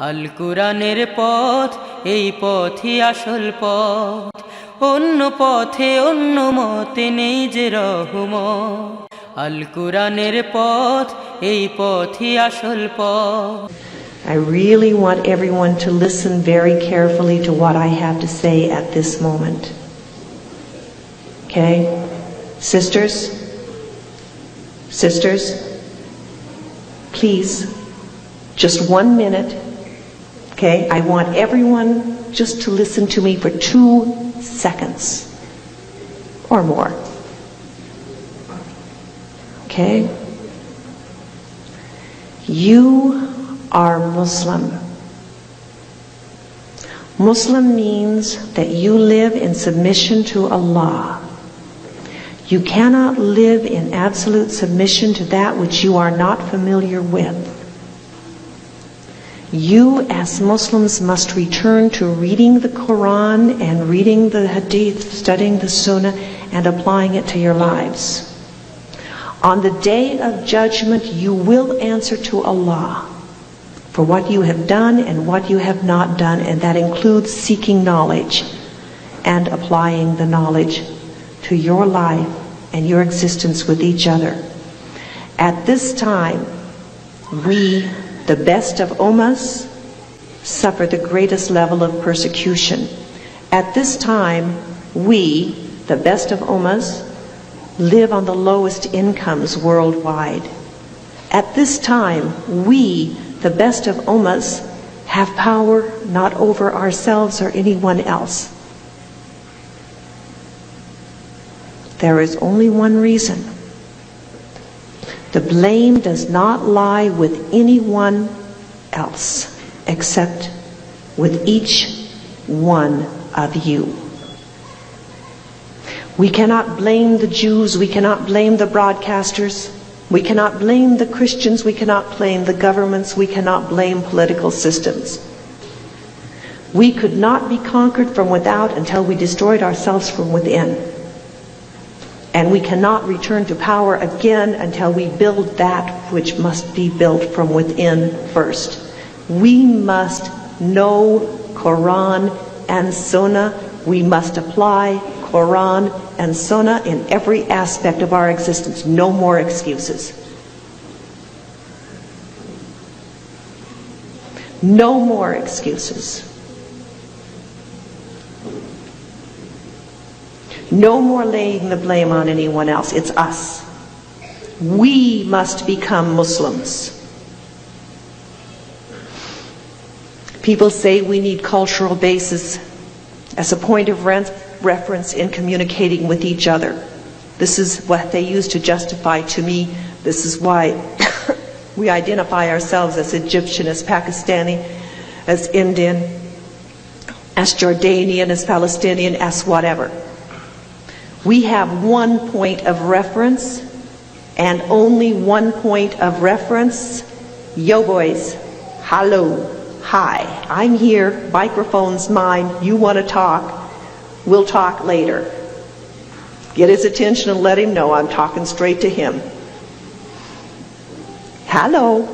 আল কুরআনের পথ এই পথই আসল পথ অন্য পথে অন্য মতে নেই যে রহমত আল কুরআনের পথ এই পথই আসল পথ I really want everyone to listen very carefully to what I have to say at this moment. Okay? Sisters, please, just 1 minute. Okay? I want everyone just to listen to me for 2 seconds or more. Okay? You are Muslim. Muslim means that you live in submission to Allah. You cannot live in absolute submission to that which you are not familiar with. You as Muslims must return to reading the Quran and reading the Hadith, studying the Sunnah and applying it to your lives. On the day of judgment you will answer to Allah for what you have done and what you have not done, and that includes seeking knowledge and applying the knowledge to your life and your existence with each other. At this time, we, the best of ummahs, suffer the greatest level of persecution. At this time, we, the best of ummahs, live on the lowest incomes worldwide. At this time, we, the best of ummahs, have power not over ourselves or anyone else. There is only one reason. The blame does not lie with anyone else except with each one of you. We cannot blame the Jews, we cannot blame the broadcasters, we cannot blame the Christians, we cannot blame the governments, we cannot blame political systems. We could not be conquered from without until we destroyed ourselves from within. And we cannot return to power again until we build that which must be built from within first. We must know Quran and Sunnah. We must apply Quran and Sunnah in every aspect of our existence. No more excuses. No more excuses. No more laying the blame on anyone else. It's us. We must become Muslims. People say we need cultural basis as a point of reference in communicating with each other. This is what they use to justify to me. This is why we identify ourselves as Egyptian, as Pakistani, as Indian, as Jordanian, as Palestinian, as whatever. We have one point of reference and only one point of reference. Yo boys, hello, hi, I'm here, microphone's mine, you want to talk, we'll talk later. Get his attention and let him know I'm talking straight to him. Hello.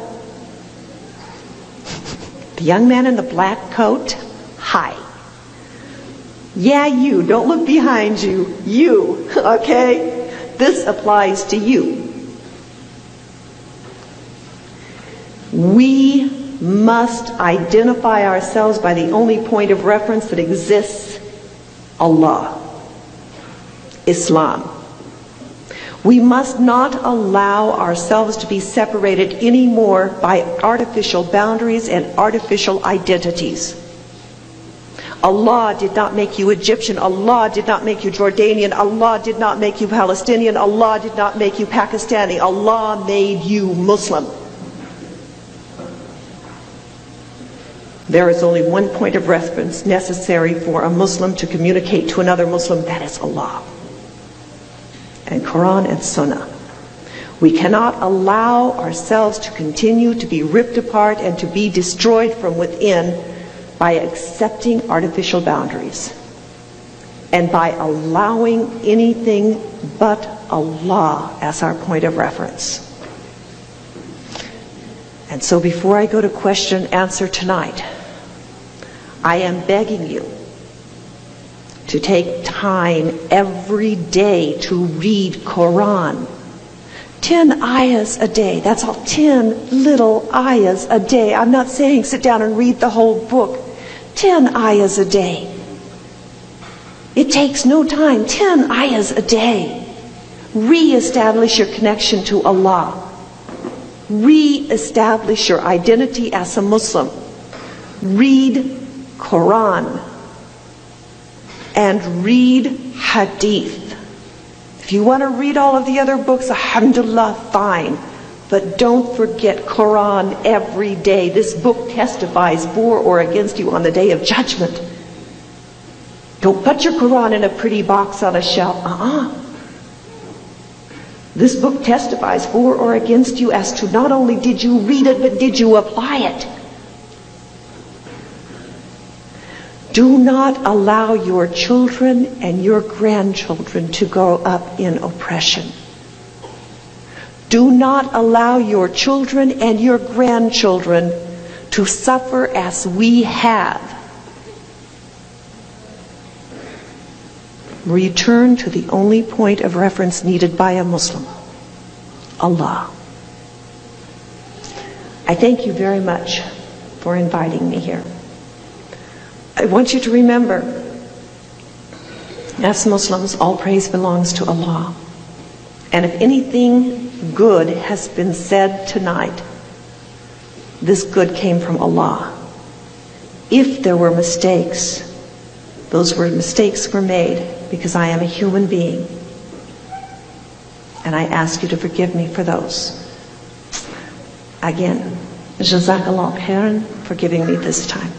The young man in the black coat, hi. Yeah, you. Don't look behind you. You. Okay? This applies to you. We must identify ourselves by the only point of reference that exists, Allah, Islam. We must not allow ourselves to be separated anymore by artificial boundaries and artificial identities. Allah did not make you Egyptian. Allah did not make you Jordanian. Allah did not make you Palestinian. Allah did not make you Pakistani. Allah made you Muslim. There is only one point of reference necessary for a Muslim to communicate to another Muslim. That is Allah and Quran and Sunnah. We cannot allow ourselves to continue to be ripped apart and to be destroyed from within by accepting artificial boundaries and by allowing anything but Allah as our point of reference. And so before I go to question and answer tonight, I am begging you to take time every day to read Quran. 10 ayahs a day. That's all. 10 little ayahs a day. I'm not saying sit down and read the whole book. 10 ayahs a day. It takes no time. 10 ayahs a day. Re-establish your connection to Allah. Re-establish your identity as a Muslim. Read Quran. And read Hadith. If you want to read all of the other books, alhamdulillah, fine. But don't forget Quran every day. This book testifies for or against you on the day of judgment. Don't put your Quran in a pretty box on a shelf. This book testifies for or against you as to not only did you read it, but did you apply it. Do not allow your children and your grandchildren to grow up in oppression. Do not allow your children and your grandchildren to suffer as we have. Return to the only point of reference needed by a Muslim, Allah. I thank you very much for inviting me here. I want you to remember, as Muslims, all praise belongs to Allah. And if anything good has been said tonight, this good came from Allah. If there were mistakes, those mistakes were made because I am a human being. And I ask you to forgive me for those. Again, Jazakallah khairan for giving me this time.